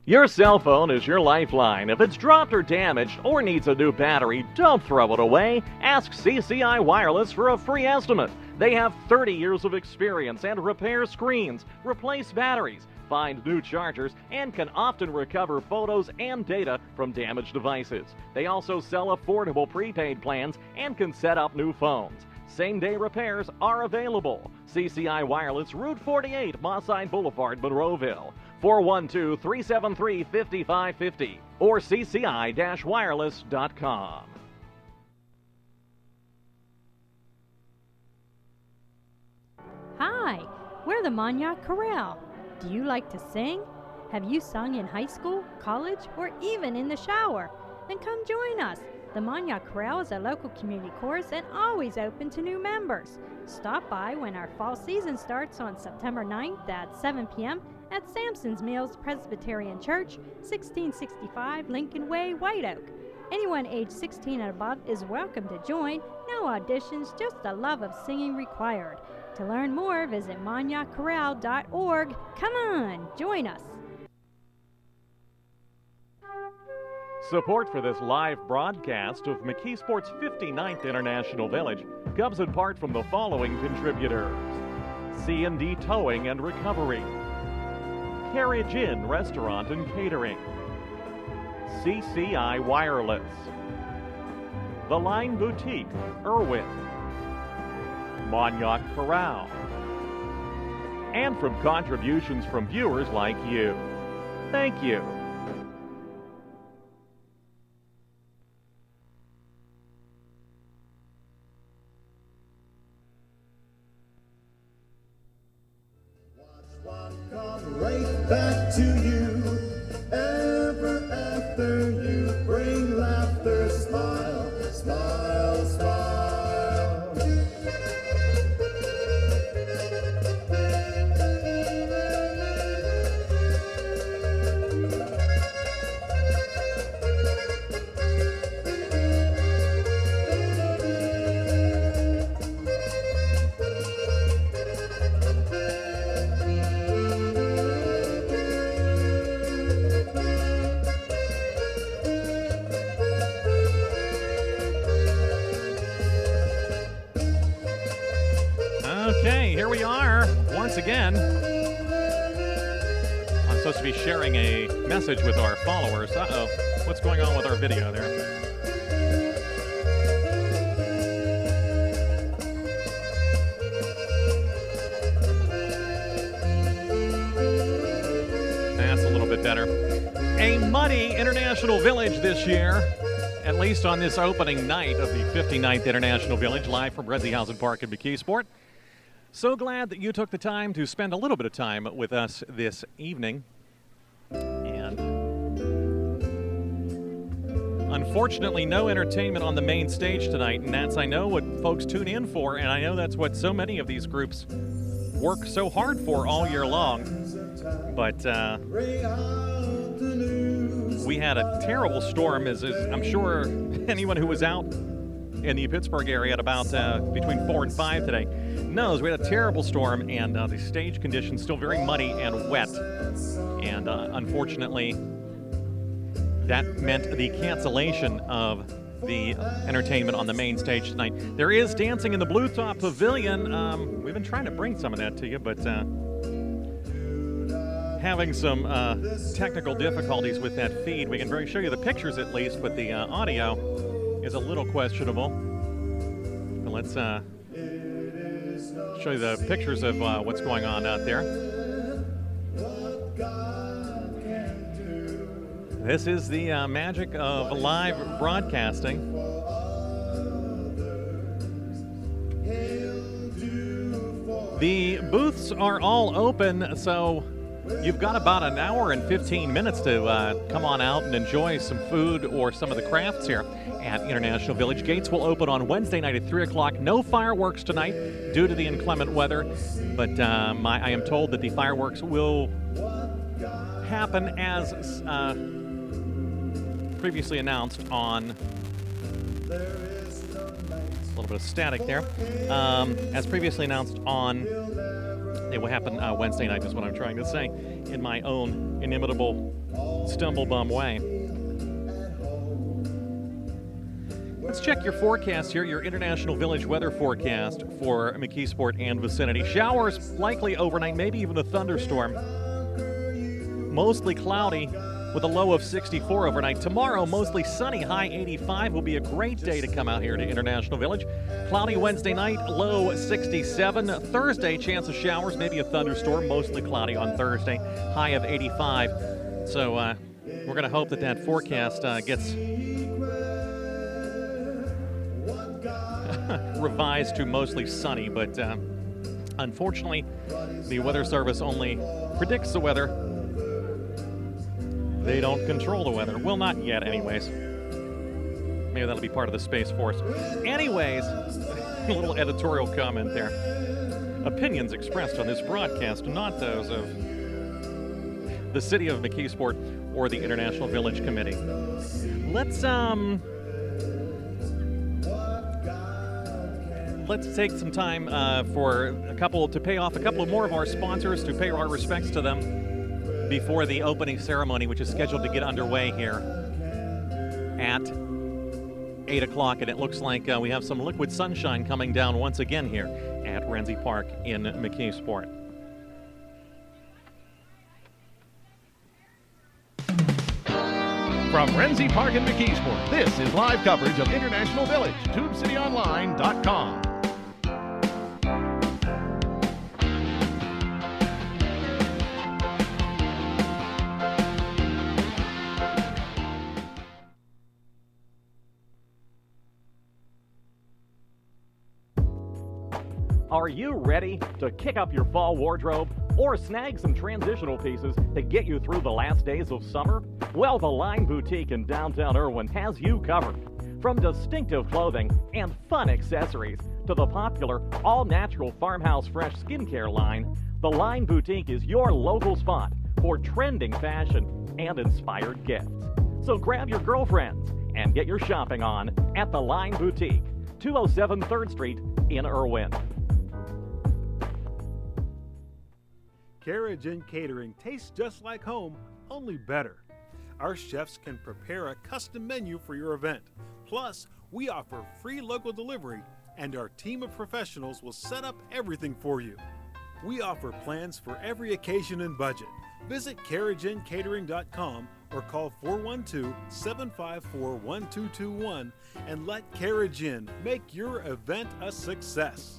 Your cell phone is your lifeline. If it's dropped or damaged or needs a new battery, don't throw it away. Ask CCI Wireless for a free estimate. They have 30 years of experience and repair screens, replace batteries, find new chargers, and can often recover photos and data from damaged devices. They also sell affordable prepaid plans and can set up new phones. Same-day repairs are available. CCI Wireless, Route 48, Mosside Boulevard, Monroeville. 412-373-5550 or cci-wireless.com. Hi, we're the Monyac Chorale. Do you like to sing? Have you sung in high school, college, or even in the shower? Then come join us. The Monyac Chorale is a local community chorus and always open to new members. Stop by when our fall season starts on September 9th at 7 p.m. at Samson's Mills Presbyterian Church, 1665 Lincoln Way, White Oak. Anyone age 16 and above is welcome to join. No auditions, just a love of singing required. To learn more, visit monyacchorale.org. Come on, join us. Support for this live broadcast of McKeesport's 59th International Village comes in part from the following contributors: C&D Towing and Recovery, Carriage Inn Restaurant and Catering, CCI Wireless, The Line Boutique, Irwin, Monyac Chorale, and from contributions from viewers like you. Thank you. Come right back to you. Ever after you bring laughter, smile, smile, smile. Okay, here we are once again. I'm supposed to be sharing a message with our followers. Uh-oh, what's going on with our video there? That's a little bit better. A muddy International Village this year, at least on this opening night of the 59th International Village, live from Redsihausen Park in McKeesport. So glad that you took the time to spend a little bit of time with us this evening. And unfortunately, no entertainment on the main stage tonight, and that's, I know, what folks tune in for, and I know that's what so many of these groups work so hard for all year long. But we had a terrible storm, as I'm sure anyone who was out in the Pittsburgh area at about between 4 and 5 today knows we had a terrible storm, and the stage conditions still very muddy and wet. And unfortunately, that meant the cancellation of the entertainment on the main stage tonight. There is dancing in the Blue Top Pavilion. We've been trying to bring some of that to you, but having some technical difficulties with that feed. We can show you the pictures at least, but the audio is a little questionable. But let's show you the pictures of what's going on out there. This is the magic of live broadcasting. The booths are all open, so you've got about an hour and 15 minutes to come on out and enjoy some food or some of the crafts here at International Village. Gates will open on Wednesday night at 3 o'clock. No fireworks tonight due to the inclement weather, but I am told that the fireworks will happen as previously announced on... A little bit of static there. As previously announced on It will happen Wednesday night, is what I'm trying to say, in my own inimitable stumblebum way. Let's check your forecast here, your International Village weather forecast for McKeesport and vicinity. Showers likely overnight, maybe even a thunderstorm. Mostly cloudy with a low of 64 overnight. Tomorrow, mostly sunny, high 85. Will be a great day to come out here to International Village. Cloudy Wednesday night, low 67. Thursday, chance of showers, maybe a thunderstorm, mostly cloudy on Thursday, high of 85. So we're going to hope that that forecast gets revised to mostly sunny, but unfortunately, the Weather Service only predicts the weather. They don't control the weather. Well, not yet, anyways. Maybe that'll be part of the Space Force. Anyways, a little editorial comment there. Opinions expressed on this broadcast are not those of the City of McKeesport or the International Village Committee. Let's take some time to pay off a couple more of our sponsors, to pay our respects to them before the opening ceremony, which is scheduled to get underway here at 8 o'clock. And it looks like we have some liquid sunshine coming down once again here at Renzi Park in McKeesport. From Renzi Park in McKeesport, this is live coverage of International Village, TubeCityOnline.com. Are you ready to kick up your fall wardrobe or snag some transitional pieces to get you through the last days of summer? Well, the Line Boutique in downtown Irwin has you covered. From distinctive clothing and fun accessories to the popular all-natural Farmhouse Fresh skincare line, the Line Boutique is your local spot for trending fashion and inspired gifts. So grab your girlfriends and get your shopping on at the Line Boutique, 207 3rd Street in Irwin. Carriage Inn Catering tastes just like home, only better. Our chefs can prepare a custom menu for your event. Plus, we offer free local delivery, and our team of professionals will set up everything for you. We offer plans for every occasion and budget. Visit carriageincatering.com or call 412-754-1221 and let Carriage Inn make your event a success.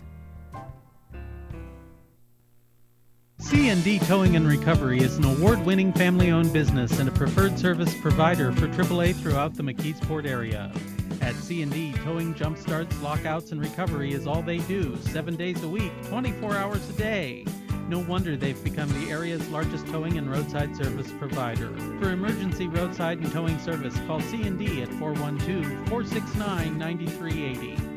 C&D Towing and Recovery is an award-winning family-owned business and a preferred service provider for AAA throughout the McKeesport area. At C&D, towing, jump starts, lockouts, and recovery is all they do, 7 days a week, 24 hours a day. No wonder they've become the area's largest towing and roadside service provider. For emergency roadside and towing service, call C&D at 412-469-9380.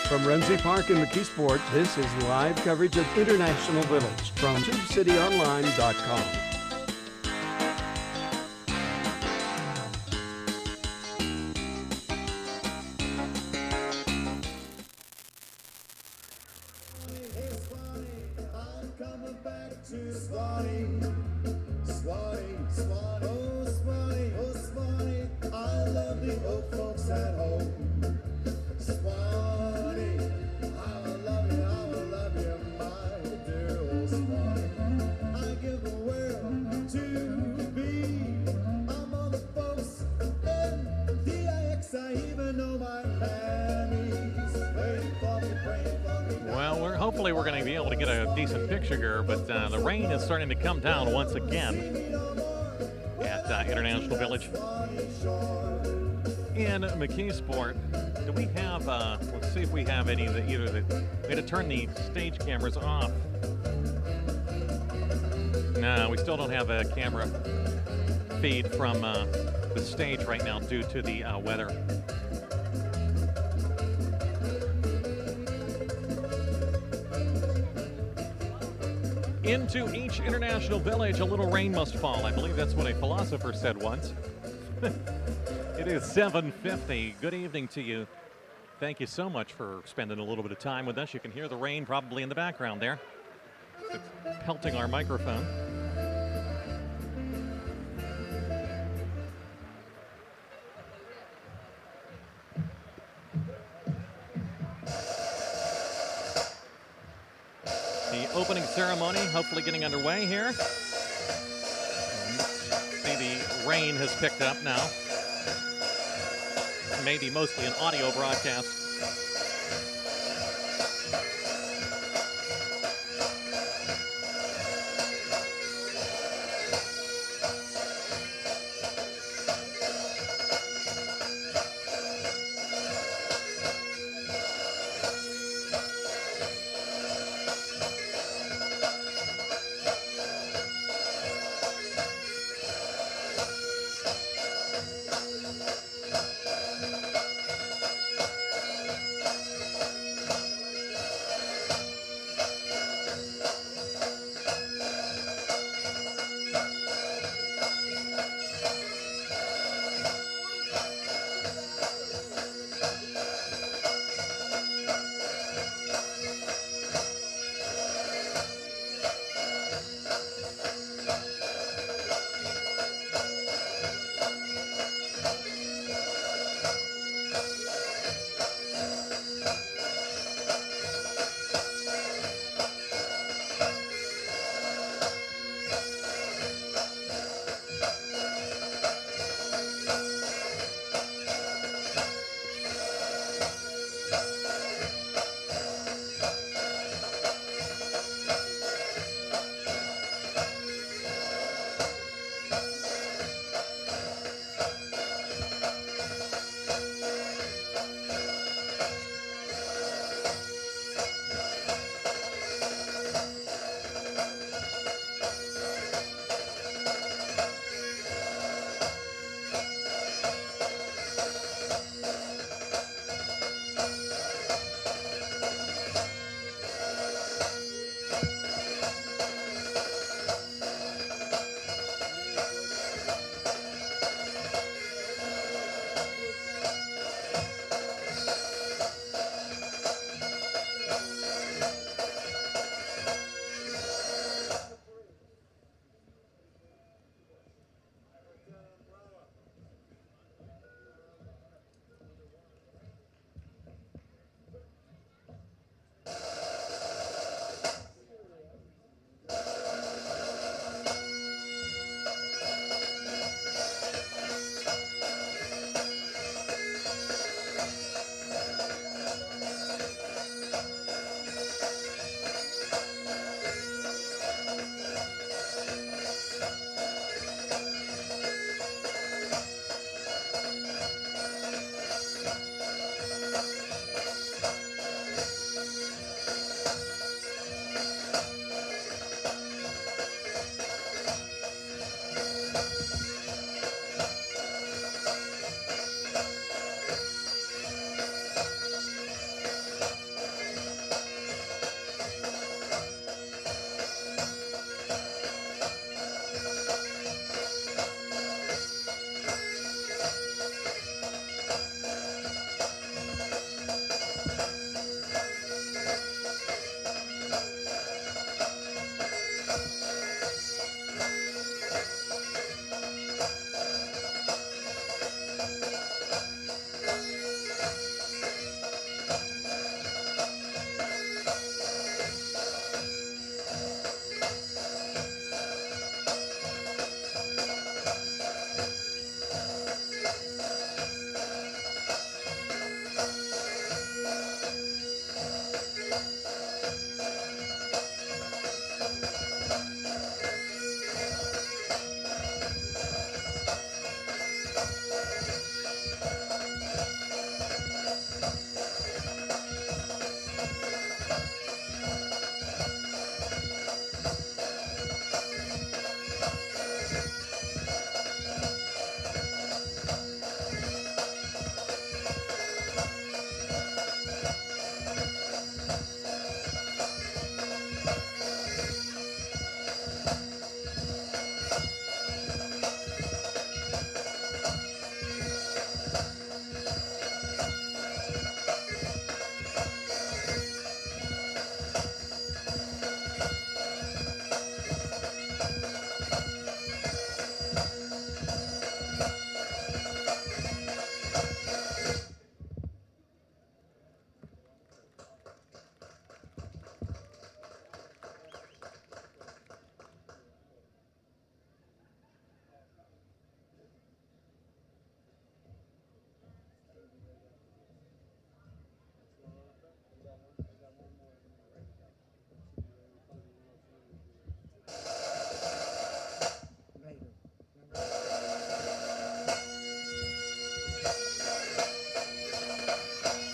From Renzi Park in McKeesport, this is live coverage of International Village from TubeCityOnline.com. Hopefully we're going to be able to get a decent picture here, but the rain is starting to come down once again at International Village in McKeesport. Do we have, let's see if we have any that we had to turn the stage cameras off. No, we still don't have a camera feed from the stage right now due to the weather. Into each international village, a little rain must fall. I believe that's what a philosopher said once. It It is 7:50. Good evening to you. Thank you so much for spending a little bit of time with us. You can hear the rain probably in the background there. It's pelting our microphone. The opening ceremony hopefully getting underway here. See, the rain has picked up now. Maybe mostly an audio broadcast.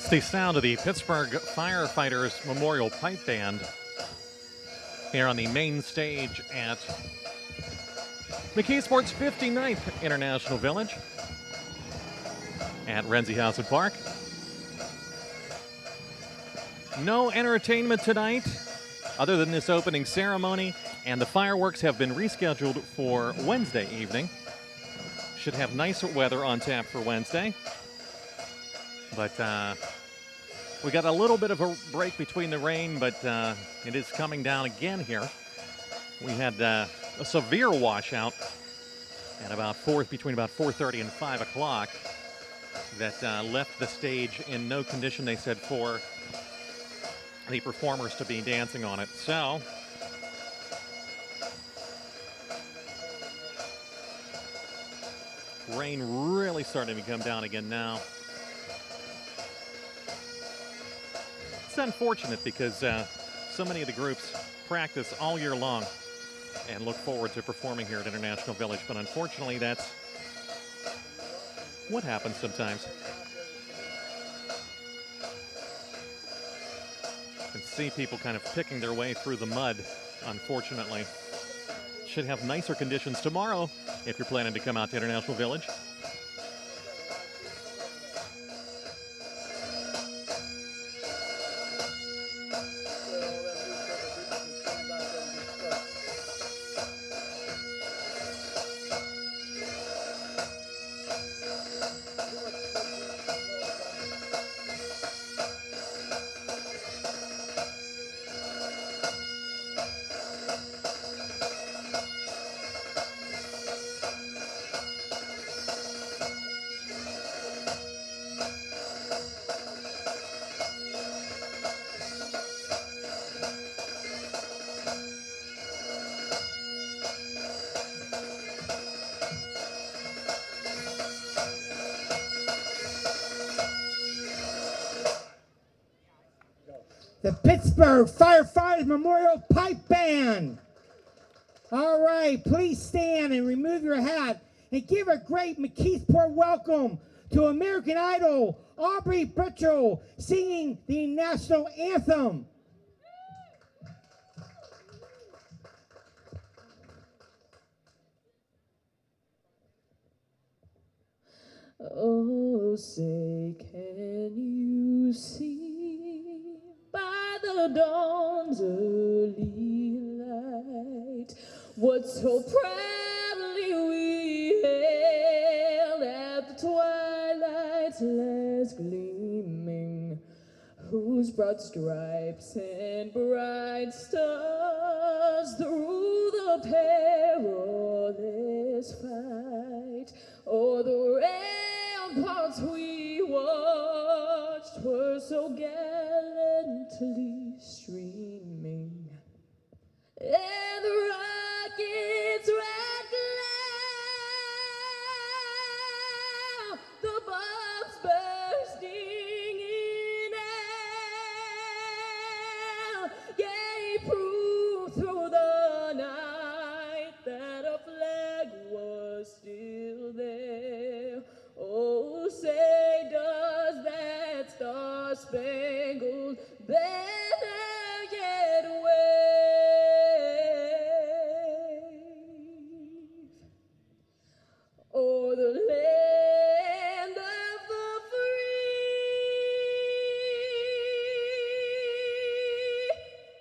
It's the sound of the Pittsburgh Firefighters Memorial Pipe Band here on the main stage at McKeesport's 59th International Village at Renziehausen Park. No entertainment tonight other than this opening ceremony, and the fireworks have been rescheduled for Wednesday evening. Should have nicer weather on tap for Wednesday. But we got a little bit of a break between the rain, but it is coming down again here. We had a severe washout at between about 4:30 and 5 o'clock that left the stage in no condition, they said, for the performers to be dancing on it. So rain really starting to come down again now. It's unfortunate because so many of the groups practice all year long and look forward to performing here at International Village, but unfortunately that's what happens sometimes. You can see people kind of picking their way through the mud, unfortunately. Should have nicer conditions tomorrow if you're planning to come out to International Village. The Pittsburgh Firefighters Memorial Pipe Band. All right, please stand and remove your hat and give a great McKeesport welcome to American Idol, Aubrey Butchell, singing the national anthem. Oh, say, can you see by the dawn's early light what so proudly we hailed at the twilight's last gleaming, whose broad stripes and bright stars through the perilous fight o'er the ramparts we watched were so gallantly streaming, and the rockets racked loud, the bombs bursting in air gave proof through the night that a flag was still there. Oh, say does that star-spangled banner yet wave o'er the land of the free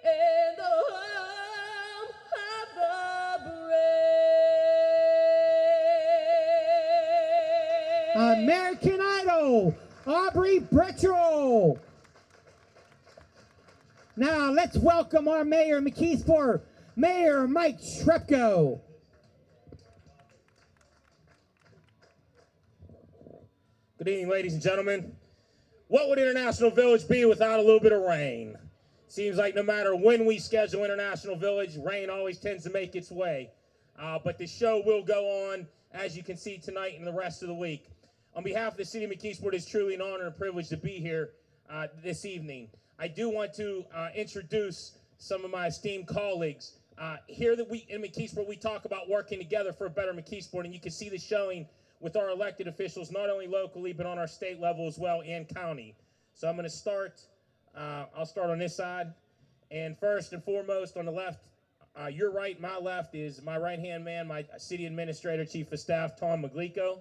and the home of the brave. American Idol, Aubrey Butchell. Now let's welcome our mayor of McKeesport, Mayor Mike Shrepko. Good evening, ladies and gentlemen. What would International Village be without a little bit of rain? Seems like no matter when we schedule International Village, rain always tends to make its way. But the show will go on, as you can see tonight and the rest of the week. On behalf of the city of McKeesport, it's truly an honor and privilege to be here this evening. I do want to introduce some of my esteemed colleagues. Here that in McKeesport, we talk about working together for a better McKeesport, and you can see this showing with our elected officials, not only locally, but on our state level as well and county. So I'm going to start, I'll start on this side. And first and foremost, on the left, your right, my left, is my right-hand man, my city administrator, chief of staff, Tom Maglico.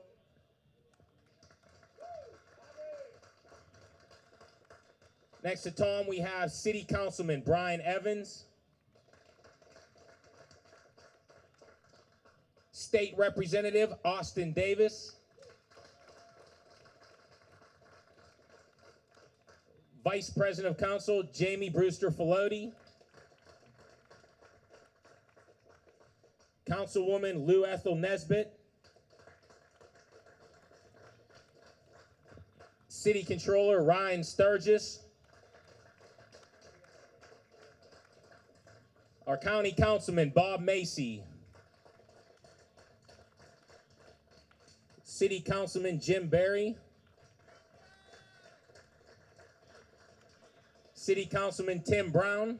Next to Tom, we have City Councilman Brian Evans. State Representative Austin Davis. Vice President of Council Jamie Brewster Filote. Councilwoman Lou Ethel Nesbitt. City Controller Ryan Sturgis. Our County Councilman Bob Macy. City Councilman Jim Berry. City Councilman Tim Brown.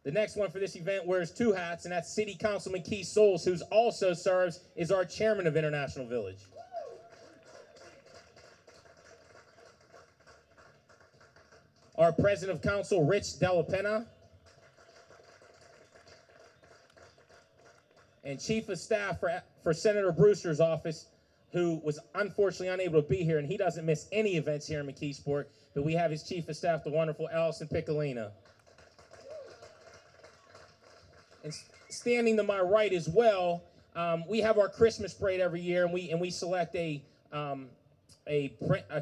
The next one for this event wears two hats, and that's City Councilman Keith Souls, who also serves as our chairman of International Village. Our President of Council, Rich Della Pena. And Chief of Staff for Senator Brewster's office, who was unfortunately unable to be here, and he doesn't miss any events here in McKeesport, but we have his Chief of Staff, the wonderful Allison Piccolino. And standing to my right as well, we have our Christmas parade every year, and we select a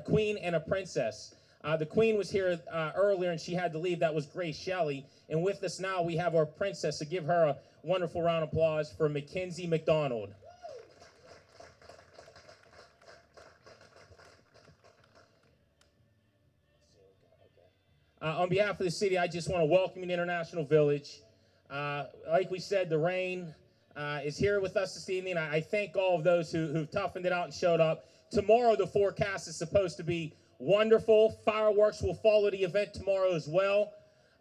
queen and a princess. The queen was here earlier, and she had to leave. That was Grace Shelley. And with us now, we have our princess. So give her a wonderful round of applause for Mackenzie McDonald. On behalf of the city, I just want to welcome you to International Village. Like we said, the rain is here with us this evening. I thank all of those who've toughened it out and showed up. Tomorrow, the forecast is supposed to be wonderful. Fireworks will follow the event tomorrow as well.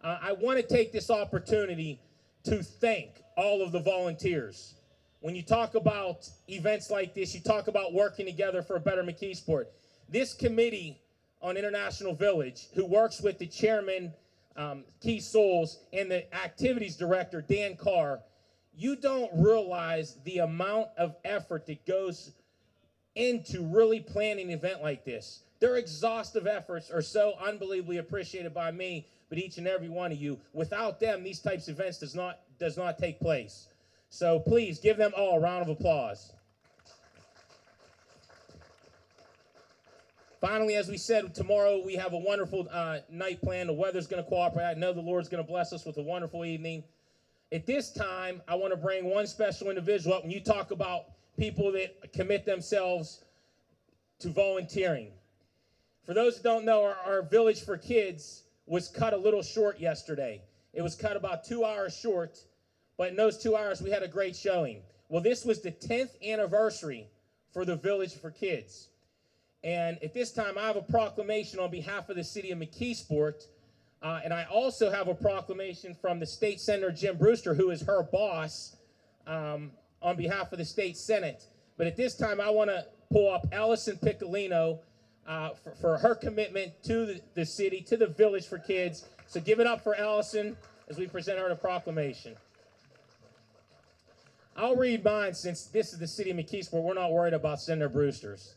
I want to take this opportunity to thank all of the volunteers. When you talk about events like this, you talk about working together for a better McKeesport. This committee on International Village, who works with the chairman, Keith Souls, and the activities director, Dan Carr, you don't realize the amount of effort that goes into really planning an event like this. Their exhaustive efforts are so unbelievably appreciated by me, but each and every one of you. Without them, these types of events does not take place. So please give them all a round of applause. Finally, as we said, tomorrow we have a wonderful night planned. The weather's going to cooperate. I know the Lord's going to bless us with a wonderful evening. At this time, I want to bring one special individual up. When you talk about people that commit themselves to volunteering. For those who don't know, our Village for Kids was cut a little short yesterday. It was cut about 2 hours short, but in those 2 hours, we had a great showing. Well, this was the 10th anniversary for the Village for Kids. And at this time, I have a proclamation on behalf of the city of McKeesport, and I also have a proclamation from the State Senator Jim Brewster, who is her boss, on behalf of the State Senate. But at this time, I want to pull up Allison Piccolino for her commitment to the city, to the Village for Kids. So give it up for Allison as we present her the proclamation. I'll read mine since this is the city of McKeesport. We're not worried about Senator Brewster's.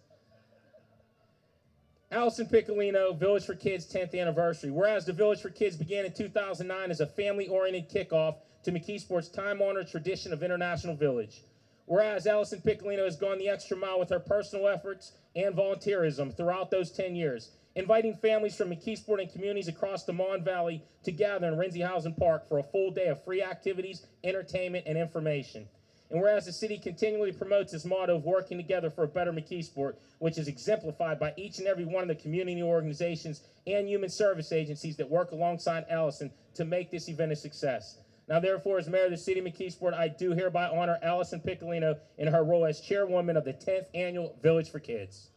Allison Piccolino, Village for Kids 10th anniversary. Whereas the Village for Kids began in 2009 as a family-oriented kickoff to McKeesport's time-honored tradition of International Village. Whereas Allison Piccolino has gone the extra mile with her personal efforts and volunteerism throughout those 10 years, inviting families from McKeesport and communities across the Mon Valley to gather in Rindsyhausen Park for a full day of free activities, entertainment, and information. And whereas the city continually promotes its motto of working together for a better McKeesport, which is exemplified by each and every one of the community organizations and human service agencies that work alongside Allison to make this event a success. Now, therefore, as mayor of the city of McKeesport, I do hereby honor Allison Piccolino in her role as chairwoman of the 10th Annual Village for Kids.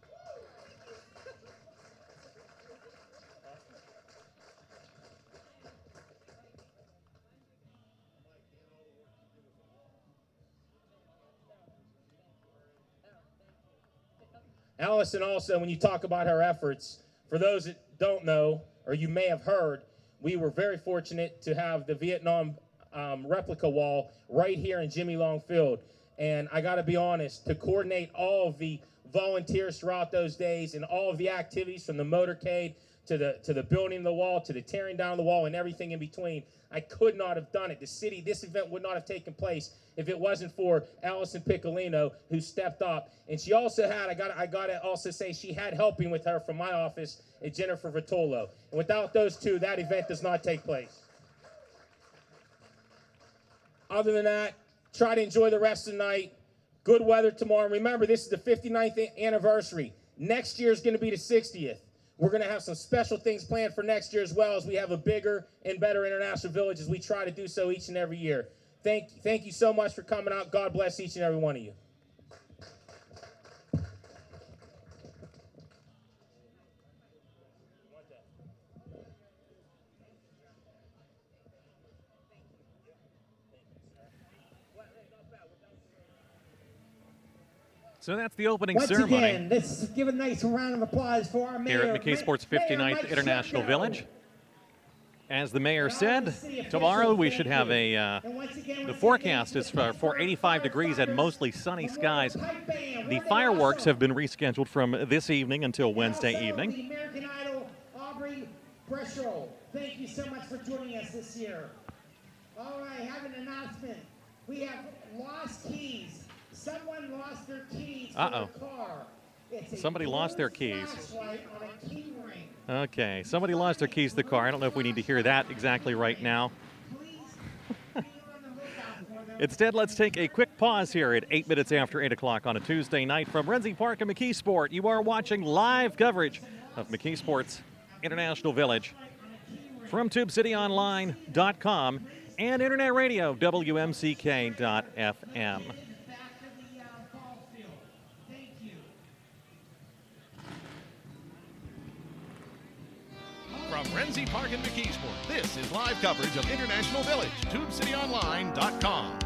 Allison also, when you talk about her efforts, for those that don't know, or you may have heard, we were very fortunate to have the Vietnam replica wall right here in Jimmy Long Field. And I got to be honest, to coordinate all of the volunteers throughout those days and all of the activities from the motorcade to the building the wall, to the tearing down the wall and everything in between, I could not have done it. This event would not have taken place if it wasn't for Allison Piccolino, who stepped up. And she also had, I gotta also say, she had helping with her from my office, Jennifer Vitolo. And without those two, that event does not take place. Other than that, try to enjoy the rest of the night. Good weather tomorrow. Remember, this is the 59th anniversary. Next year is going to be the 60th. We're going to have some special things planned for next year, as well as we have a bigger and better International Village, as we try to do so each and every year. Thank you so much for coming out. God bless each and every one of you. So that's the opening Once ceremony. again, let's give a nice round of applause for our mayor. Here at McKeesport's 59th International Village. As the mayor said, tomorrow we should have the forecast is for 85 degrees and mostly sunny skies. The fireworks have been rescheduled from this evening until Wednesday evening. The American Idol, Aubrey Breschel, thank you so much for joining us this year. All right, have an announcement. We have lost keys. Someone lost their keys to their car. Somebody lost their keys. Flashlight on a key ring. Okay, somebody lost their keys to the car. I don't know if we need to hear that exactly right now. Instead, let's take a quick pause here at 8 minutes after 8 o'clock on a Tuesday night from Renzi Park and McKeesport. You are watching live coverage of McKeesport's International Village from TubeCityOnline.com and Internet Radio, WMCK.FM. From Renzi Park and McKeesport, this is live coverage of International Village, TubeCityOnline.com.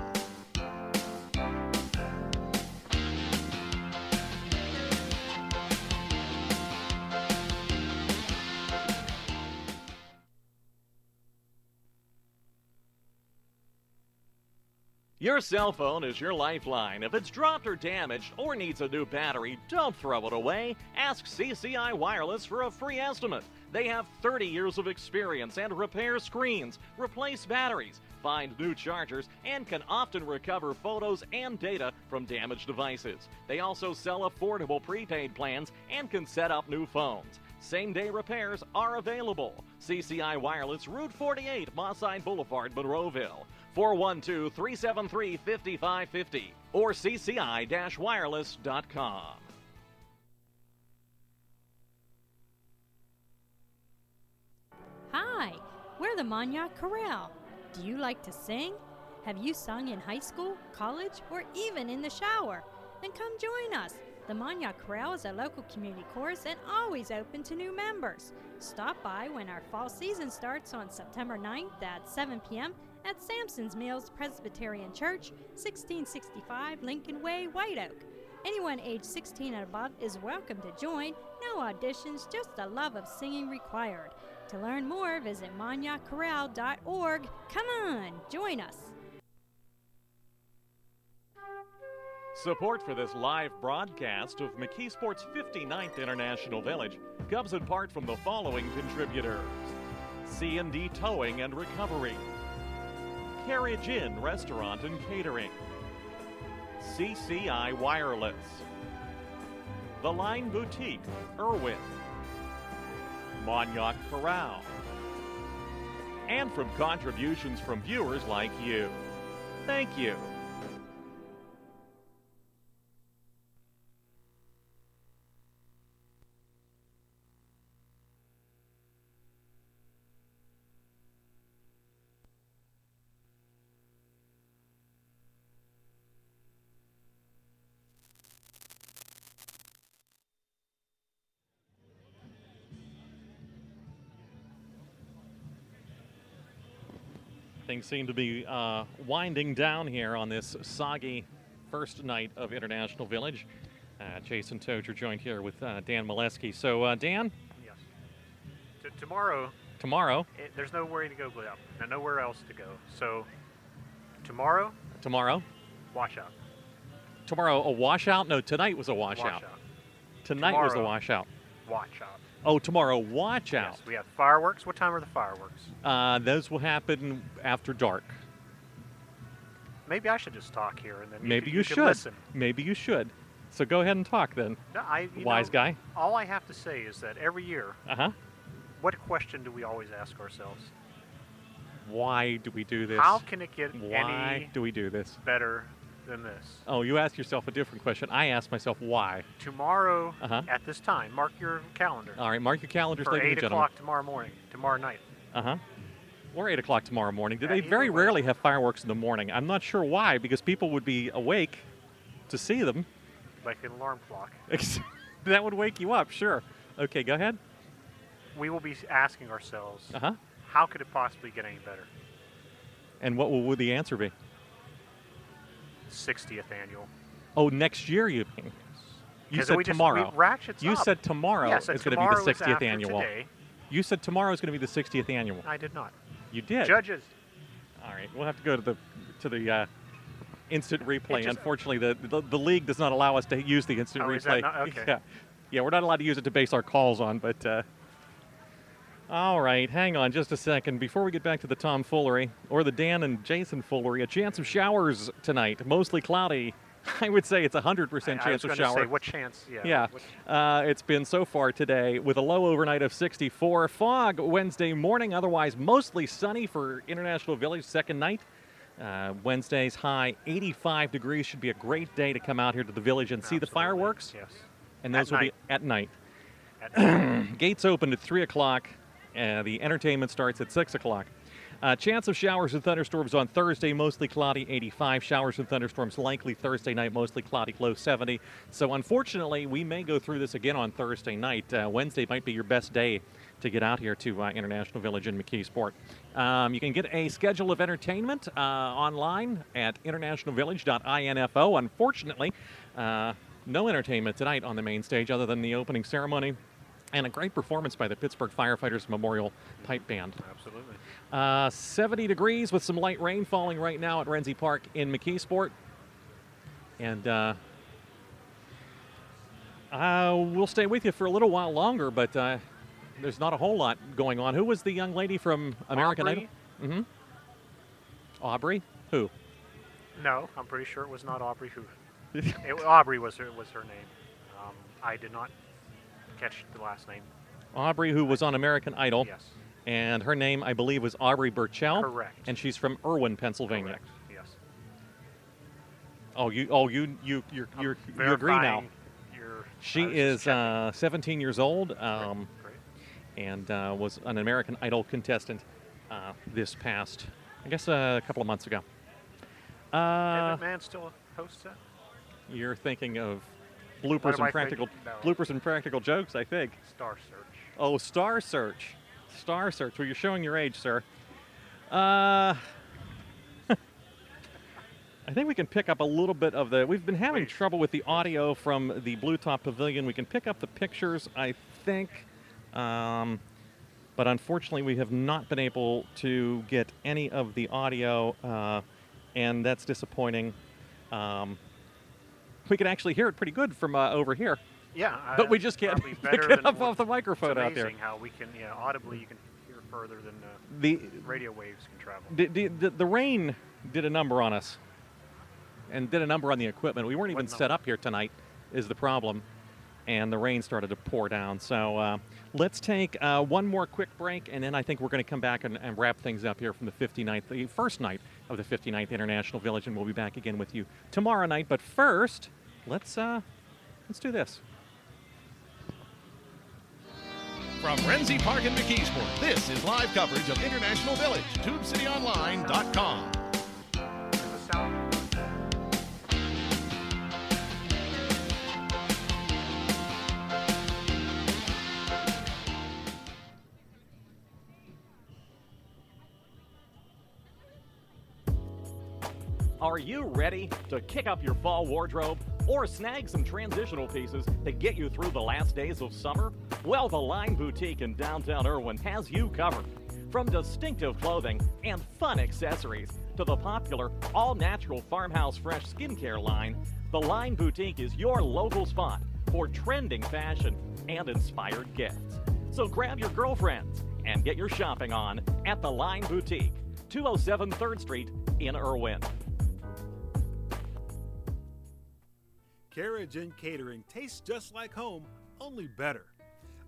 Your cell phone is your lifeline. If it's dropped or damaged or needs a new battery, don't throw it away. Ask CCI Wireless for a free estimate. They have 30 years of experience and repair screens, replace batteries, find new chargers, and can often recover photos and data from damaged devices. They also sell affordable prepaid plans and can set up new phones. Same-day repairs are available. CCI Wireless, Route 48, Mosside Boulevard, Monroeville. 412-373-5550 or cci-wireless.com. Hi, we're the Monyac Chorale. Do you like to sing? Have you sung in high school, college, or even in the shower? Then come join us. The Monyac Chorale is a local community chorus and always open to new members. Stop by when our fall season starts on September 9th at 7 p.m. at Samson's Mills Presbyterian Church, 1665 Lincoln Way, White Oak. Anyone age 16 and above is welcome to join. No auditions, just a love of singing required. To learn more, visit monyacchorale.org. Come on, join us. Support for this live broadcast of McKeesport's 59th International Village comes in part from the following contributors: C&D Towing and Recovery, Carriage Inn Restaurant and Catering, CCI Wireless, The Line Boutique, Irwin, Monyac Chorale, and from contributions from viewers like you. Thank you. Things seem to be winding down here on this soggy first night of International Village. Jason Toger joined here with Dan Molesky. So, Dan? Yes. Tomorrow. Tomorrow? There's nowhere to go and nowhere else to go. So, tomorrow? Tomorrow? Washout. Tomorrow, a washout? No, tonight was a washout. Tonight was a washout. Watch out. Oh, tomorrow, watch out. Yes, we have fireworks. What time are the fireworks? Those will happen after dark. Maybe I should just talk here and then Maybe you can should. Listen. Maybe you should. So go ahead and talk then. No, Wise guy. All I have to say is that every year, Uh-huh. what question do we always ask ourselves? Why do we do this? How can it get Why any do we do this? better than this? Oh, you ask yourself a different question. I ask myself why. Tomorrow Uh-huh. at this time, mark your calendar. All right, mark your calendars, for ladies 8 and gentlemen. o'clock tomorrow morning, tomorrow night. Uh-huh. Or 8 o'clock tomorrow morning. They either very way. rarely have fireworks in the morning. I'm not sure why, because people would be awake to see them. Like an alarm clock. That would wake you up, sure. Okay, go ahead. We will be asking ourselves, Uh-huh. how could it possibly get any better? And what would the answer be? 60th annual. Oh, next year you mean? You 'Cause said we just- tomorrow. we ratchets You up. said tomorrow Yeah, I is said going to be the tomorrow is 60th after annual. today. You said tomorrow is going to be the 60th annual. I did not. You did. Judges. All right, we'll have to go to the instant replay. just- Unfortunately, the league does not allow us to use the instant Oh, replay. is that not- okay. Yeah, we're not allowed to use it to base our calls on. But all right, hang on just a second before we get back to the tomfoolery or the Dan and Jason foolery. A chance of showers tonight, mostly cloudy. I would say it's 100% I was chance of gonna shower. say, what chance? Yeah. Yeah, what- it's been so far today with a low overnight of 64. Fog Wednesday morning, otherwise mostly sunny for International Village second night. Wednesday's high 85 degrees. Should be a great day to come out here to the village and see the fireworks. Yes. And those will be at night. At night. Gates open at 3 o'clock. The entertainment starts at 6 o'clock. Chance of showers and thunderstorms on Thursday, mostly cloudy, 85. Showers and thunderstorms likely Thursday night, mostly cloudy, low 70. So unfortunately, we may go through this again on Thursday night. Wednesday might be your best day to get out here to International Village in McKeesport. You can get a schedule of entertainment online at internationalvillage.info. Unfortunately, no entertainment tonight on the main stage other than the opening ceremony and a great performance by the Pittsburgh Firefighters Memorial Pipe Band. Absolutely. 70 degrees with some light rain falling right now at Renzi Park in McKeesport. And we'll stay with you for a little while longer, but there's not a whole lot going on. Who was the young lady from American Aubrey? Idol? Mm-hmm. Aubrey? Who? No, I'm pretty sure it was not Aubrey who. Aubrey was her name. I did not catch the last name. Aubrey, who was on American Idol. Yes. And her name, I believe, was Aubrey Burchell. Correct. And she's from Irwin, Pennsylvania. Correct. Yes. You agree now. She is 17 years old and was an American Idol contestant this past, I guess, a couple of months ago. Ed McMahon still hosts that? You're thinking of What bloopers am I and practical thinking? No. bloopers and practical jokes, I think. Star Search. Oh, Star Search. Star Search. Well, you're showing your age, sir. I think we can pick up a little bit of the... We've been having trouble with the audio from the Blue Top Pavilion. We can pick up the pictures, I think. But unfortunately, we have not been able to get any of the audio, and that's disappointing. We can actually hear it pretty good from over here. Yeah. But we just can't probably pick better it than up what- off the microphone it's out there. amazing how we can, audibly you can hear further than The radio waves can travel. The rain did a number on us and did a number on the equipment. We weren't even set up here tonight is the problem, and the rain started to pour down. So let's take one more quick break, and then I think we're going to come back and wrap things up here from the first night of the 59th International Village, and we'll be back again with you tomorrow night. But first, let's do this. From Renzi Park in McKeesport, this is live coverage of International Village, TubeCityOnline.com. Are you ready to kick up your fall wardrobe? Or snag some transitional pieces to get you through the last days of summer? Well, the Line Boutique in downtown Irwin has you covered. From distinctive clothing and fun accessories to the popular all-natural Farmhouse Fresh skincare line, the Line Boutique is your local spot for trending fashion and inspired gifts. So grab your girlfriends and get your shopping on at the Line Boutique, 207 3rd Street in Irwin. Carriage Inn Catering tastes just like home, only better.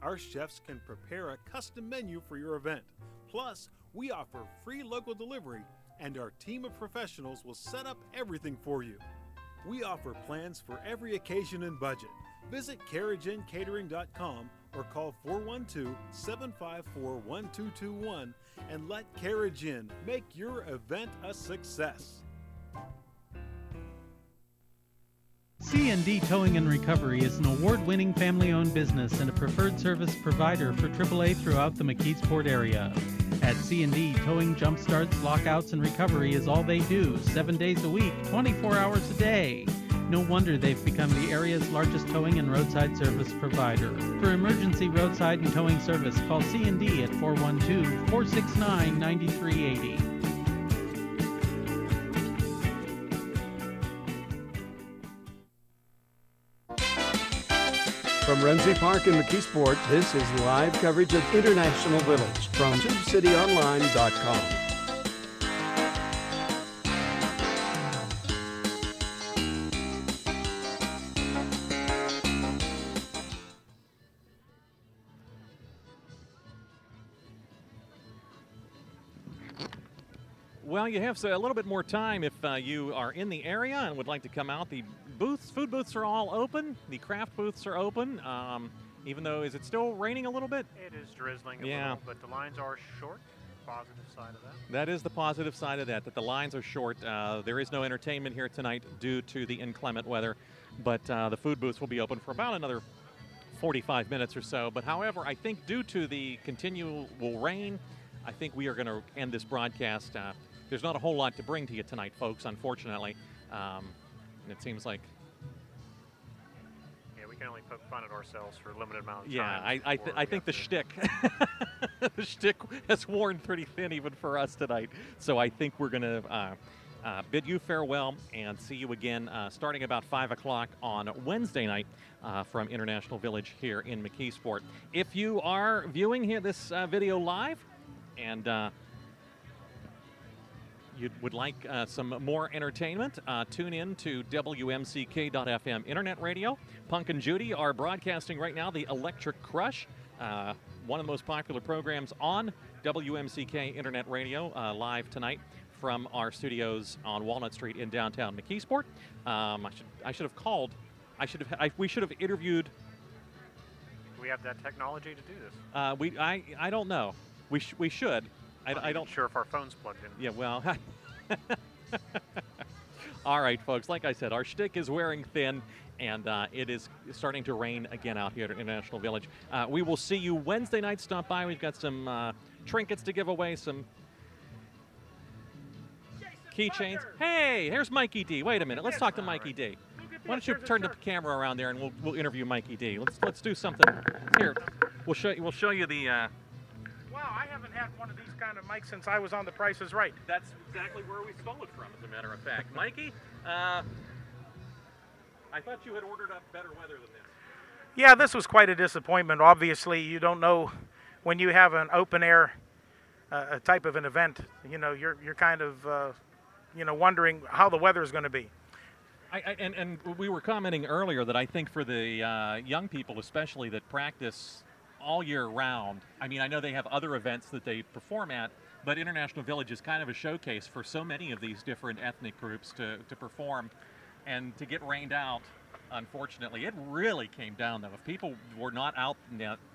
Our chefs can prepare a custom menu for your event. Plus, we offer free local delivery, and our team of professionals will set up everything for you. We offer plans for every occasion and budget. Visit carriageincatering.com or call 412-754-1221 and let Carriage Inn make your event a success. C&D Towing and Recovery is an award-winning family-owned business and a preferred service provider for AAA throughout the McKeesport area. At C&D, towing jumpstarts, lockouts, and recovery is all they do, 7 days a week, 24 hours a day. No wonder they've become the area's largest towing and roadside service provider. For emergency roadside and towing service, call C&D at 412-469-9380. From Renzi Park in McKeesport, this is live coverage of International Village from TubeCityOnline.com. Well, you have a little bit more time if you are in the area and would like to come out. The food booths are all open. The craft booths are open. Even though, is it still raining a little bit? It is drizzling a little, but the lines are short. Positive side of that. That is the positive side of that the lines are short. There is no entertainment here tonight due to the inclement weather, but the food booths will be open for about another 45 minutes or so. But however, I think due to the continual rain, I think we are going to end this broadcast. There's not a whole lot to bring to you tonight, folks, unfortunately. It seems like... Yeah, we can only poke fun at ourselves for a limited amount of time. Yeah, I think the shtick, the shtick has worn pretty thin even for us tonight. So I think we're going to bid you farewell and see you again starting about 5 o'clock on Wednesday night from International Village here in McKeesport. If you are viewing here this video live and you would like some more entertainment, tune in to WMCK.FM Internet Radio. Punk and Judy are broadcasting right now the Electric Crush, one of the most popular programs on WMCK Internet Radio, live tonight from our studios on Walnut Street in downtown McKeesport. I should have called. We should have interviewed. Do we have that technology to do this? I don't know. We should. I don't sure if our phone's plugged in. Yeah, well. All right, folks. Like I said, our shtick is wearing thin, and it is starting to rain again out here at International Village. We will see you Wednesday night. Stop by. We've got some trinkets to give away, some keychains. Hey, here's Mikey D. Wait a minute. Let's talk to Mikey D. Why don't you turn the camera around there, and we'll interview Mikey D. Let's do something here. We'll show you the. Wow, I haven't had one of these kind of mics since I was on The Price is Right. That's exactly where we stole it from, as a matter of fact. Mikey, I thought you had ordered up better weather than this. Yeah, this was quite a disappointment. Obviously, you don't know when you have an open air type of an event. You know, you're kind of wondering how the weather is going to be. And we were commenting earlier that I think for the young people, especially that practice all year round. I mean, I know they have other events that they perform at, but International Village is kind of a showcase for so many of these different ethnic groups to perform, and to get rained out, unfortunately. It really came down, though. If people were not out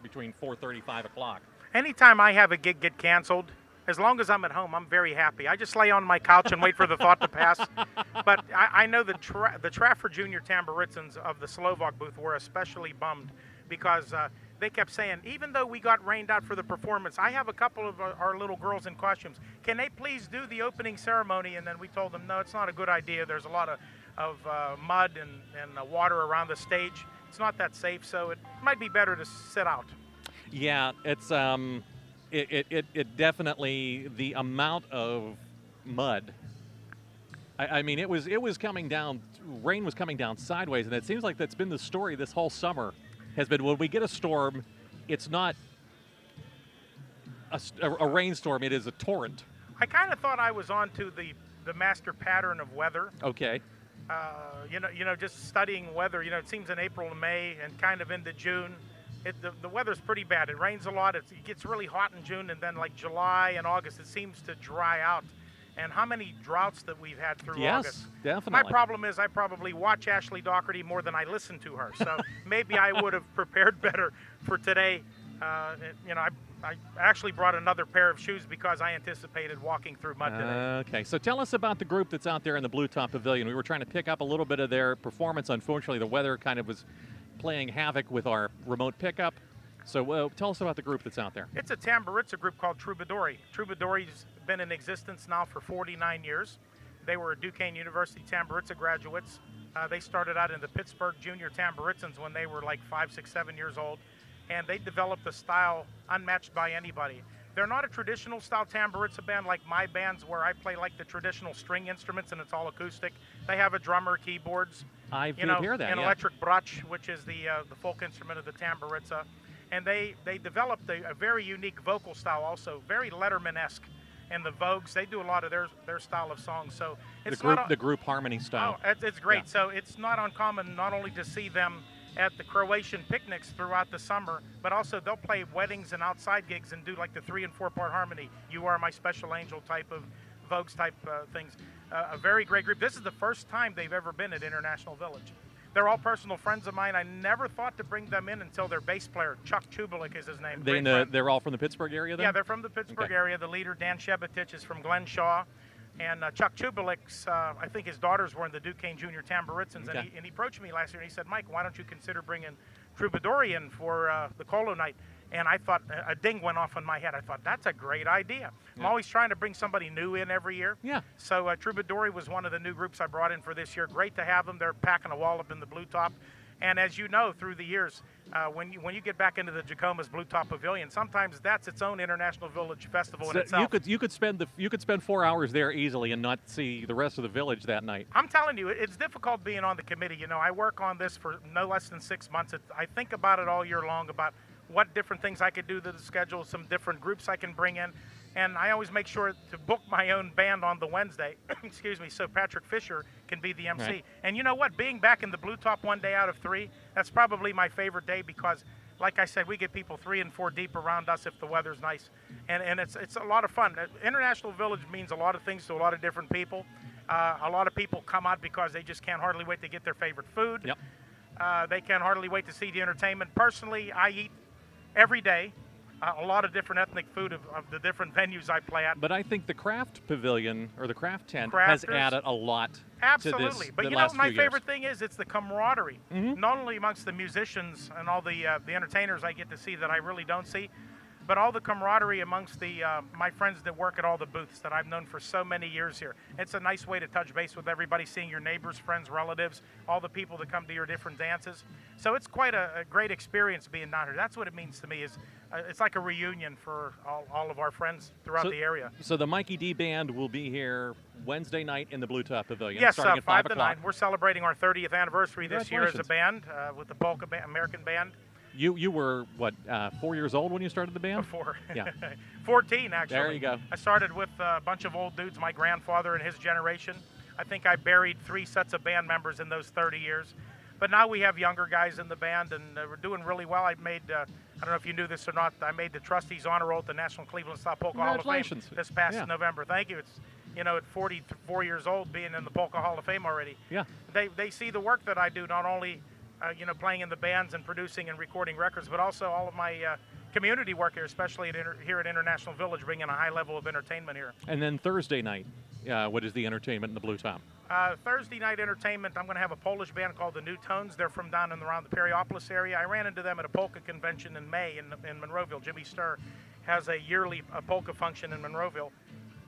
between 4:30, 5 o'clock. Anytime I have a gig get canceled, as long as I'm at home, I'm very happy. I just lay on my couch and wait for the thought to pass. But I know the Trafford Junior Tamburitzans of the Slovak booth were especially bummed because they kept saying, even though we got rained out for the performance, I have a couple of our little girls in costumes. Can they please do the opening ceremony? And then we told them, no, it's not a good idea. There's a lot of mud and water around the stage. It's not that safe, so it might be better to sit out. Yeah, it's it definitely, the amount of mud. I mean, it was coming down. Rain was coming down sideways, and it seems like that's been the story this whole summer. Has been when we get a storm, it's not a rainstorm; it is a torrent. I kind of thought I was onto the master pattern of weather. Okay. You know, just studying weather. You know, it seems in April and May and kind of into June, the weather's pretty bad. It rains a lot. It gets really hot in June, and then like July and August, it seems to dry out. And how many droughts that we've had through August. Yes, definitely. My problem is I probably watch Ashley Doherty more than I listen to her. So maybe I would have prepared better for today. You know, I actually brought another pair of shoes because I anticipated walking through mud today. Okay, so tell us about the group that's out there in the Blue Top Pavilion. We were trying to pick up a little bit of their performance. Unfortunately, the weather kind of was playing havoc with our remote pickup. So tell us about the group that's out there. It's a Tamburitsa group called Troubadouri. Troubadouri's been in existence now for 49 years. They were Duquesne University Tamburitsa graduates. They started out in the Pittsburgh Junior Tamburitsans when they were like 5, 6, 7 years old. And they developed a style unmatched by anybody. They're not a traditional style Tamburitsa band like my bands where I play like the traditional string instruments and it's all acoustic. They have a drummer, keyboards, I hear that, an yeah. electric brach, which is the folk instrument of the Tamburitsa. And they developed a very unique vocal style also, very Letterman-esque. And the Vogues, they do a lot of their style of songs. So it's the group harmony style. Oh, it's great. Yeah. So it's not uncommon not only to see them at the Croatian picnics throughout the summer, but also they'll play weddings and outside gigs and do like the 3- and 4-part harmony. You Are My Special Angel type of Vogues type things. A very great group. This is the first time they've ever been at International Village. They're all personal friends of mine. I never thought to bring them in until their bass player, Chuck Chubelik is his name. They're all from the Pittsburgh area then? Yeah, they're from the Pittsburgh area. The leader, Dan Shebetich, is from Glen Shaw. And Chuck Chubelik's, I think his daughters were in the Duquesne Junior Tamburitsans. Okay. And he approached me last year and he said, Mike, why don't you consider bringing Troubadouri in for the Colo night? And I thought, a ding went off in my head. I thought, that's a great idea. I'm always trying to bring somebody new in every year. Yeah. So Troubadouri was one of the new groups I brought in for this year. Great to have them. They're packing a wallop in the Blue Top. And as you know, through the years, when you get back into the Jacoma's Blue Top Pavilion, sometimes that's its own International Village festival in itself. You could spend 4 hours there easily and not see the rest of the village that night. I'm telling you, it's difficult being on the committee. You know, I work on this for no less than 6 months. I think about it all year long about what different things I could do to the schedule, some different groups I can bring in. And I always make sure to book my own band on the Wednesday, excuse me, so Patrick Fisher can be the MC. Right. And you know what? Being back in the Blue Top 1 day out of 3, that's probably my favorite day because, like I said, we get people 3 and 4 deep around us if the weather's nice. And it's a lot of fun. International Village means a lot of things to a lot of different people. A lot of people come out because they just can't hardly wait to get their favorite food. Yep. They can't hardly wait to see the entertainment. Personally, I eat every day a lot of different ethnic food of the different venues I play at. But I think the craft pavilion or the craft tent Crafters, has added a lot absolutely. to this. But the you know, last my few years. favorite thing is it's the camaraderie. Not only amongst the musicians and all the entertainers I get to see that I really don't see, but all the camaraderie amongst the my friends that work at all the booths that I've known for so many years here. It's a nice way to touch base with everybody, seeing your neighbors, friends, relatives, all the people that come to your different dances. So it's quite a great experience being down here. That's what it means to me. Is it's like a reunion for all of our friends throughout the area. So the Mikey D Band will be here Wednesday night in the Blue Top Pavilion, Yes, starting at 5 5 to o'clock. 9. We're celebrating our 30th anniversary this year as a Congratulations. band with the Polka American Band. You were, what, 4 years old when you started the band? 4. Yeah. 14, actually. There you go. I started with a bunch of old dudes, my grandfather and his generation. I think I buried 3 sets of band members in those 30 years. But now we have younger guys in the band, and we're doing really well. I made, I don't know if you knew this or not, I made the Trustees Honor Roll at the National Cleveland Style Polka Hall of Fame Congratulations. this past Yeah. November. Thank you. It's, you know, at 44 years old, being in the Polka Hall of Fame already. Yeah. They see the work that I do, not only you know, playing in the bands and producing and recording records, but also all of my community work here, especially here at International Village, bringing a high level of entertainment here. And then Thursday night, what is the entertainment in the Blue Top? Thursday night entertainment, I'm going to have a Polish band called the New Tones. They're from down and around the Periopolis area. I ran into them at a polka convention in May in Monroeville. Jimmy Sturr has a yearly polka function in Monroeville.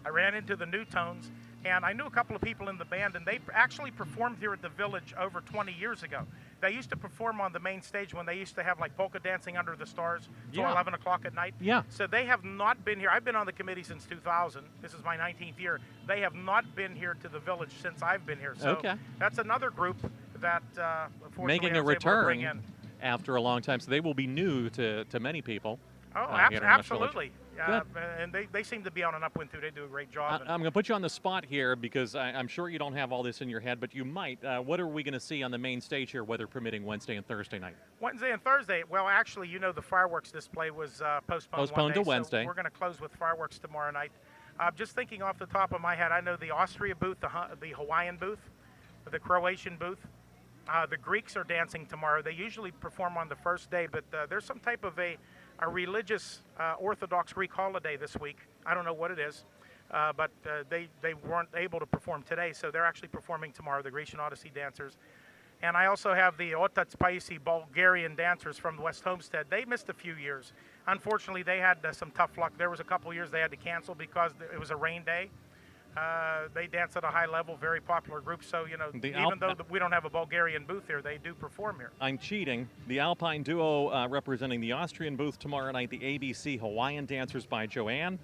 I ran into the New Tones, And I knew a couple of people in the band, and they actually performed here at the Village over 20 years ago. They used to perform on the main stage when they used to have like polka dancing under the stars till 11 o'clock at night. Yeah. So they have not been here. I've been on the committee since 2000. This is my 19th year. They have not been here to the Village since I've been here. So Okay. that's another group that unfortunately Making I a was able to bring return in. after a long time, so they will be new to many people. Oh, here in International Village. absolutely. Good. And they seem to be on an upwind too. They do a great job. I'm going to put you on the spot here because I'm sure you don't have all this in your head, but you might. What are we going to see on the main stage here, weather permitting, Wednesday and Thursday night? Wednesday and Thursday. Well, actually, the fireworks display was postponed one day, to Wednesday. So we're going to close with fireworks tomorrow night. Just thinking off the top of my head, I know the Austria booth, the Hawaiian booth, the Croatian booth. The Greeks are dancing tomorrow. They usually perform on the first day, but there's some type of a religious Orthodox Greek holiday this week. I don't know what it is, but they weren't able to perform today, so they're actually performing tomorrow, the Grecian Odyssey dancers. And I also have the Otac Paisi Bulgarian dancers from West Homestead. They missed a few years. Unfortunately, they had some tough luck. There was a couple years they had to cancel because it was a rain day. They dance at a high level, very popular group. So, even though we don't have a Bulgarian booth here, they do perform here. I'm cheating. The Alpine Duo representing the Austrian booth tomorrow night, the ABC Hawaiian Dancers by Joanne.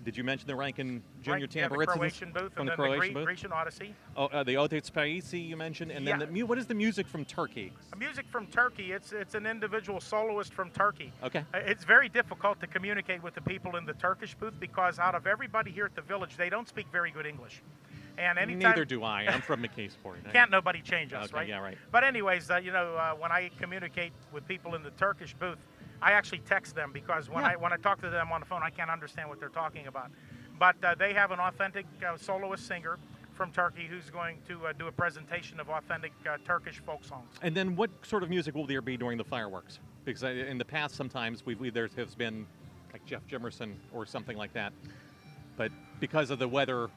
Did you mention the Rankin Junior Tambouritsins? The Croatian booth from and the then Croatian the booth? Grecian Odyssey. Oh, the Otac Paisi you mentioned, and then what is the music from Turkey? Music from Turkey. It's an individual soloist from Turkey. Okay. It's very difficult to communicate with the people in the Turkish booth because out of everybody here at the Village, they don't speak very good English. And anytime, Neither do I. I'm from McKeesport. Can't nobody change us, okay, right? Yeah, right. But anyways, when I communicate with people in the Turkish booth, I actually text them because when I talk to them on the phone, I can't understand what they're talking about. But they have an authentic soloist singer from Turkey who's going to do a presentation of authentic Turkish folk songs. And then what sort of music will there be during the fireworks? Because in the past, sometimes there has been like Jeff Jimerson or something like that. But because of the weather...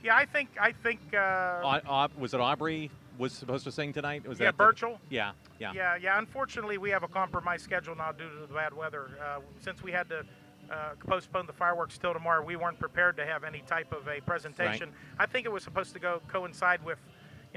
Yeah, I think. Was it Aubrey was supposed to sing tonight? Was that Birchall. Yeah. Unfortunately, we have a compromised schedule now due to the bad weather. Since we had to postpone the fireworks till tomorrow, we weren't prepared to have any type of a presentation. Right. I think it was supposed to coincide with,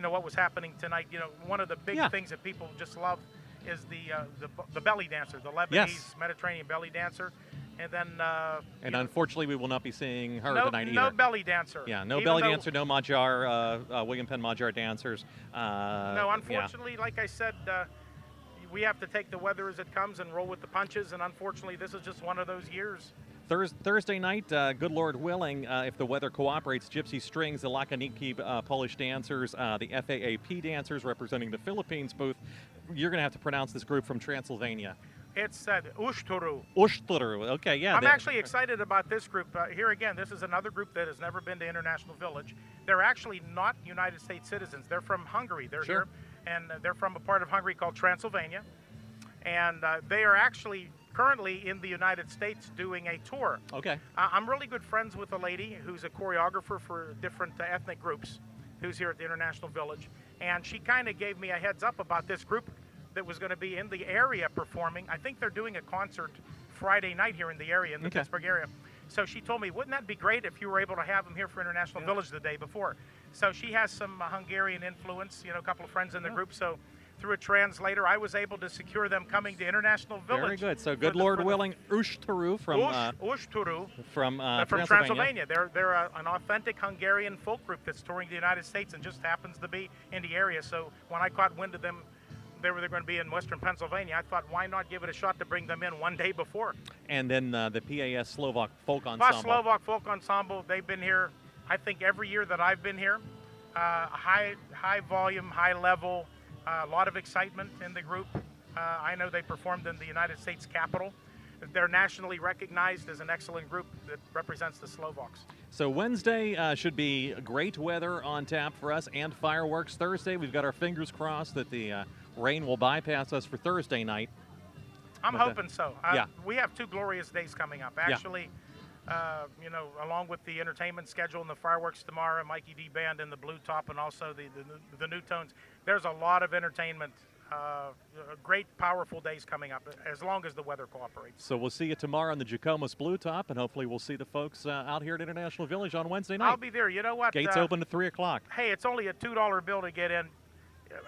what was happening tonight. One of the big things that people just love is the belly dancer, the Lebanese Mediterranean belly dancer. And then, unfortunately, we will not be seeing her tonight either. No belly dancer. Yeah, no belly dancer, no Magyar, William Penn Magyar dancers. No, unfortunately, like I said, we have to take the weather as it comes and roll with the punches. And unfortunately, this is just one of those years. Thursday night, good Lord willing, if the weather cooperates, Gypsy Strings, the Lakaniki Polish dancers, the FAAP dancers representing the Philippines booth. You're going to have to pronounce this group from Transylvania. It's Ushtoru. Ushtoru. Okay, yeah. I'm actually excited about this group. Here again, this is another group that has never been to International Village. They're actually not United States citizens. They're from Hungary. They're here, and they're from a part of Hungary called Transylvania. And they are actually currently in the United States doing a tour. Okay. I'm really good friends with a lady who's a choreographer for different ethnic groups who's here at the International Village. And she kind of gave me a heads up about this group that was going to be in the area performing. I think they're doing a concert Friday night here in the area, in the Pittsburgh area. So she told me, wouldn't that be great if you were able to have them here for International Village the day before? So she has some Hungarian influence, a couple of friends in the group. So through a translator, I was able to secure them coming to International Village. Very good. So good Lord willing, Ushtoru from Ushtoru from Transylvania. They're an authentic Hungarian folk group that's touring the United States and just happens to be in the area. So when I caught wind of them, they're going to be in Western Pennsylvania. I thought, why not give it a shot to bring them in one day before? And then the PAS Slovak Folk Ensemble. Slovak Folk Ensemble, they've been here, I think, every year that I've been here. High volume, high level, a lot of excitement in the group. I know they performed in the United States Capitol. They're nationally recognized as an excellent group that represents the Slovaks. So Wednesday should be great weather on tap for us and fireworks. Thursday, we've got our fingers crossed that the rain will bypass us for Thursday night. I'm hoping so. We have 2 glorious days coming up. Actually, along with the entertainment schedule and the fireworks tomorrow, Mikey D Band and the Blue Top and also the New Tones, there's a lot of entertainment great, powerful days coming up, as long as the weather cooperates. So we'll see you tomorrow on the Jacomos Blue Top, and hopefully we'll see the folks out here at International Village on Wednesday night. I'll be there. You know what? Gates open at 3 o'clock. Hey, it's only a $2 bill to get in.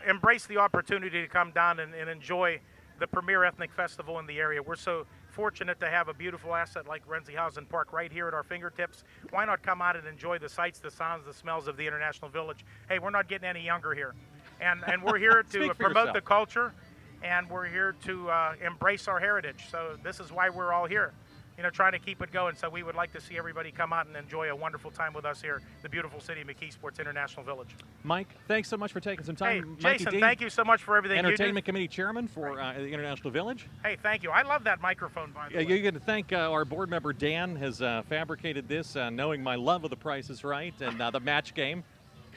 Embrace the opportunity to come down and enjoy the premier ethnic festival in the area. We're so fortunate to have a beautiful asset like Renzihausen Park right here at our fingertips. Why not come out and enjoy the sights, the sounds, the smells of the International Village? Hey, we're not getting any younger here. And we're here to promote the culture, and we're here to embrace our heritage. So this is why we're all here, trying to keep it going. So we would like to see everybody come out and enjoy a wonderful time with us here, the beautiful city of McKeesport's International Village. Mike, thanks so much for taking some time. Hey, Jason, thank you so much for everything Entertainment you do. Committee Chairman for the International Village. Hey, thank you. I love that microphone, by the way. You're going to thank our board member, Dan, has fabricated this, knowing my love of The Price is Right and the match game.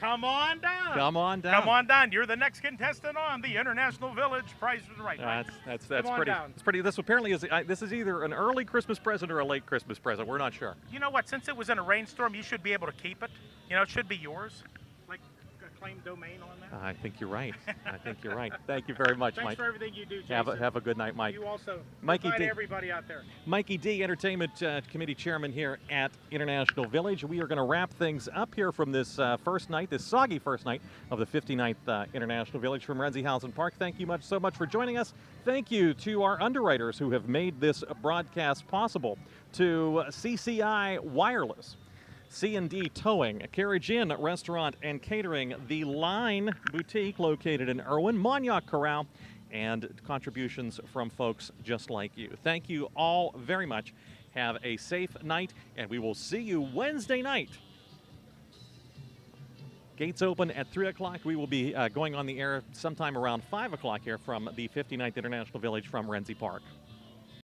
Come on down. Come on down. Come on down. You're the next contestant on the International Village. Price is Right. That's pretty. It's pretty. This apparently is. This is either an early Christmas present or a late Christmas present. We're not sure. You know what? Since it was in a rainstorm, you should be able to keep it. It should be yours. Like a claimed domain on that. I think you're right. Thank you very much, Thanks Mike. for everything you do, Jason. Have a good night, Mike. You also. Mikey Goodbye D. to everybody out there. Mikey D, Entertainment Committee Chairman here at International Village. We are going to wrap things up here from this first night, this soggy first night of the 59th International Village from Renzihausen Park. Thank you so much for joining us. Thank you to our underwriters who have made this broadcast possible, to CCI Wireless, C&D Towing, Carriage Inn Restaurant and Catering, The Line Boutique located in Irwin, Monyauk Corral, and contributions from folks just like you. Thank you all very much. Have a safe night, and we will see you Wednesday night. Gates open at 3 o'clock. We will be going on the air sometime around 5 o'clock here from the 59th International Village from Renzi Park.